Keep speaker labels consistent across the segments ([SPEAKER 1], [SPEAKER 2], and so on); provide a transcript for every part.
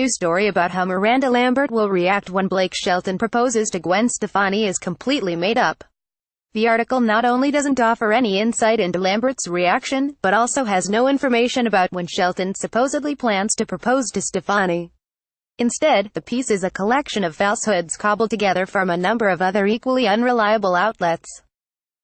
[SPEAKER 1] news story about how Miranda Lambert will react when Blake Shelton proposes to Gwen Stefani is completely made up. The article not only doesn't offer any insight into Lambert's reaction, but also has no information about when Shelton supposedly plans to propose to Stefani. Instead, the piece is a collection of falsehoods cobbled together from a number of other equally unreliable outlets.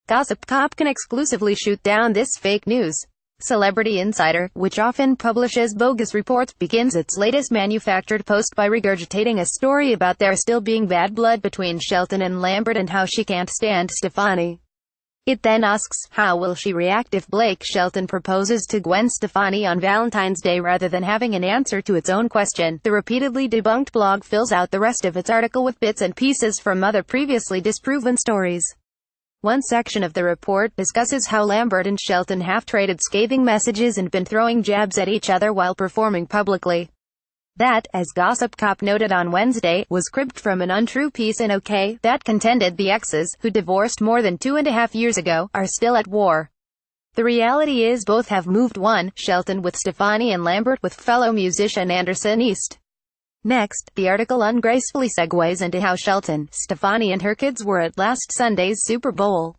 [SPEAKER 1] Gossip Cop can exclusively shoot down this fake news. Celebrity Insider, which often publishes bogus reports, begins its latest manufactured post by regurgitating a story about there still being bad blood between Shelton and Lambert and how she can't stand Stefani. It then asks, how will she react if Blake Shelton proposes to Gwen Stefani on Valentine's Day? Rather than having an answer to its own question, the repeatedly debunked blog fills out the rest of its article with bits and pieces from other previously disproven stories. One section of the report discusses how Lambert and Shelton have traded scathing messages and been throwing jabs at each other while performing publicly. That, as Gossip Cop noted on Wednesday, was cribbed from an untrue piece in OK! That contended the exes, who divorced more than 2.5 years ago, are still at war. The reality is both have moved on, Shelton with Stefani and Lambert with fellow musician Anderson East. Next, the article ungracefully segues into how Shelton, Stefani and her kids were at last Sunday's Super Bowl.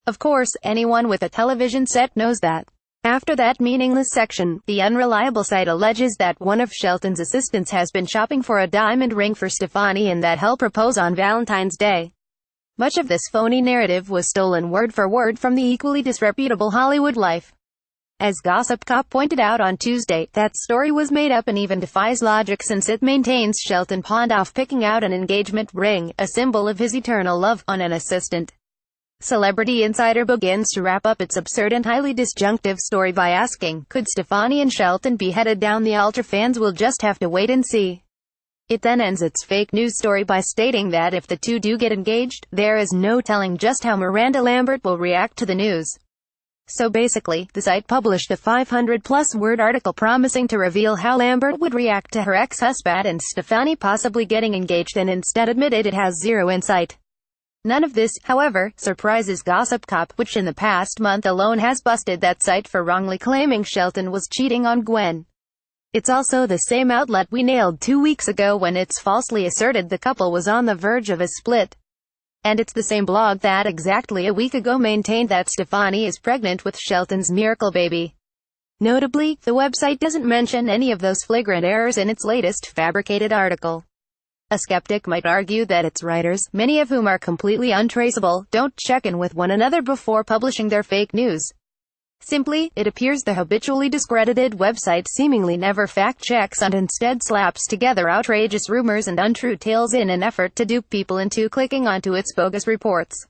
[SPEAKER 1] Of course, anyone with a television set knows that. After that meaningless section, the unreliable site alleges that one of Shelton's assistants has been shopping for a diamond ring for Stefani and that he'll propose on Valentine's Day. Much of this phony narrative was stolen word for word from the equally disreputable Hollywood Life. As Gossip Cop pointed out on Tuesday, that story was made up and even defies logic since it maintains Shelton pawned off picking out an engagement ring, a symbol of his eternal love, on an assistant. Celebrity Insider begins to wrap up its absurd and highly disjunctive story by asking, could Stefani and Shelton be headed down the altar? Fans will just have to wait and see. It then ends its fake news story by stating that if the two do get engaged, there is no telling just how Miranda Lambert will react to the news. So basically, the site published a 500-plus word article promising to reveal how Lambert would react to her ex-husband and Stefani possibly getting engaged, and instead admitted it has zero insight. None of this, however, surprises Gossip Cop, which in the past month alone has busted that site for wrongly claiming Shelton was cheating on Gwen. It's also the same outlet we nailed 2 weeks ago when it's falsely asserted the couple was on the verge of a split. And it's the same blog that exactly a week ago maintained that Stefani is pregnant with Shelton's miracle baby. Notably, the website doesn't mention any of those flagrant errors in its latest fabricated article. A skeptic might argue that its writers, many of whom are completely untraceable, don't check in with one another before publishing their fake news. Simply, it appears the habitually discredited website seemingly never fact-checks and instead slaps together outrageous rumors and untrue tales in an effort to dupe people into clicking onto its bogus reports.